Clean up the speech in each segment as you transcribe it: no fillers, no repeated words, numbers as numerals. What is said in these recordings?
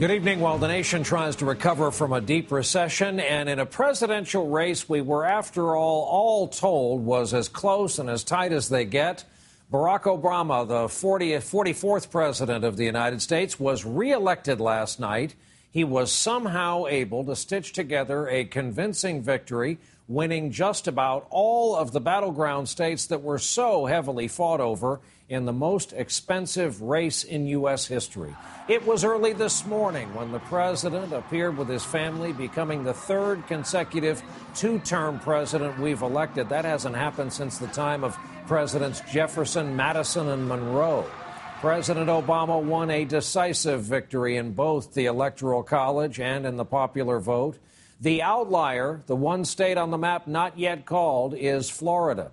Good evening. While the nation tries to recover from a deep recession and in a presidential race we were, after all told, was as close and as tight as they get, Barack Obama, the 44th president of the United States, was reelected last night. He was somehow able to stitch together a convincing victory, winning just about all of the battleground states that were so heavily fought over in the most expensive race in U.S. history. It was early this morning when the president appeared with his family, becoming the third consecutive two-term president we've elected. That hasn't happened since the time of Presidents Jefferson, Madison, and Monroe. President Obama won a decisive victory in both the Electoral College and in the popular vote. The outlier, the one state on the map not yet called, is Florida.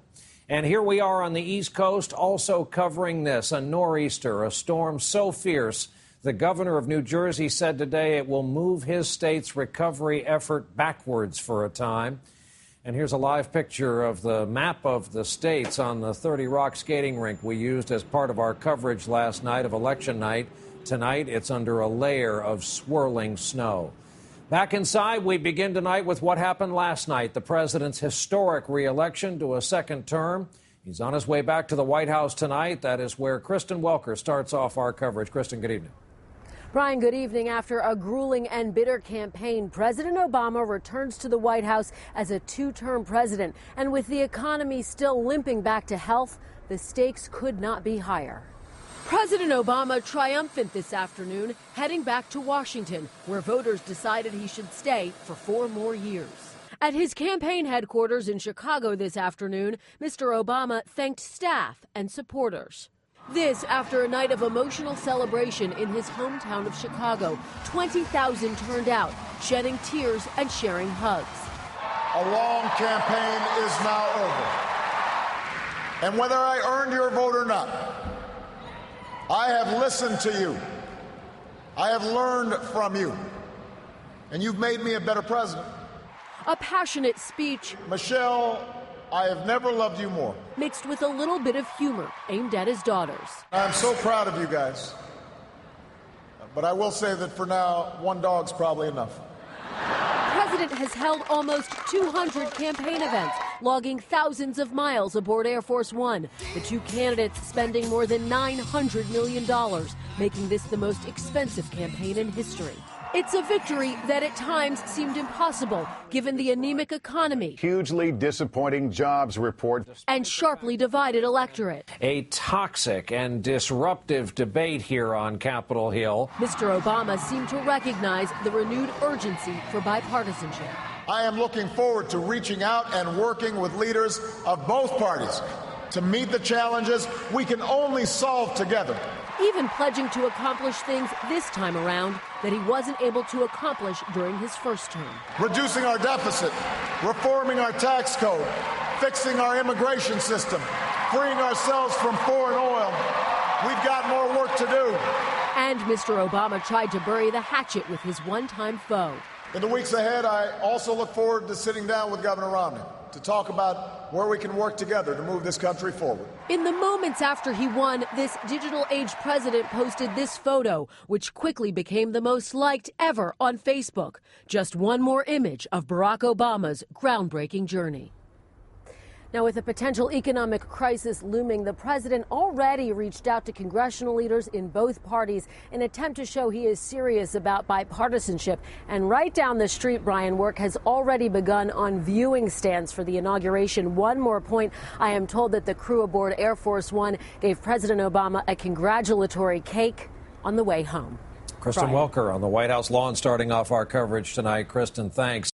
And here we are on the East Coast also covering this, a nor'easter, a storm so fierce, the governor of New Jersey said today it will move his state's recovery effort backwards for a time. And here's a live picture of the map of the states on the 30 Rock skating rink we used as part of our coverage last night of election night. Tonight, it's under a layer of swirling snow. Back inside, we begin tonight with what happened last night, the president's historic re-election to a second term. He's on his way back to the White House tonight. That is where Kristen Welker starts off our coverage. Kristen, good evening. Brian, good evening. After a grueling and bitter campaign, President Obama returns to the White House as a two-term president. And with the economy still limping back to health, the stakes could not be higher. President Obama triumphant this afternoon, heading back to Washington, where voters decided he should stay for 4 more years. At his campaign headquarters in Chicago this afternoon, Mr. Obama thanked staff and supporters. This after a night of emotional celebration in his hometown of Chicago. 20,000 turned out, shedding tears and sharing hugs. A long campaign is now over. And whether I earned your vote or not, I have listened to you. I have learned from you. And you've made me a better president. A passionate speech. Michelle, I have never loved you more. Mixed with a little bit of humor aimed at his daughters. I'm so proud of you guys. But I will say that for now, one dog's probably enough. The president has held almost 200 campaign events, logging thousands of miles aboard Air Force One. The two candidates spending more than $900 million, making this the most expensive campaign in history. It's a victory that at times seemed impossible, given the anemic economy. Hugely disappointing jobs report. And sharply divided electorate. A toxic and disruptive debate here on Capitol Hill. Mr. Obama seemed to recognize the renewed urgency for bipartisanship. I am looking forward to reaching out and working with leaders of both parties to meet the challenges we can only solve together. Even pledging to accomplish things this time around that he wasn't able to accomplish during his first term. Reducing our deficit, reforming our tax code, fixing our immigration system, freeing ourselves from foreign oil. We've got more work to do. And Mr. Obama tried to bury the hatchet with his one-time foe. In the weeks ahead, I also look forward to sitting down with Governor Romney to talk about where we can work together to move this country forward. In the moments after he won, this digital age president posted this photo, which quickly became the most liked ever on Facebook. Just one more image of Barack Obama's groundbreaking journey. Now, with a potential economic crisis looming, the president already reached out to congressional leaders in both parties in an attempt to show he is serious about bipartisanship. And right down the street, Brian, work has already begun on viewing stands for the inauguration. One more point, I am told that the crew aboard Air Force One gave President Obama a congratulatory cake on the way home. Kristen Welker on the White House lawn starting off our coverage tonight. Kristen, thanks.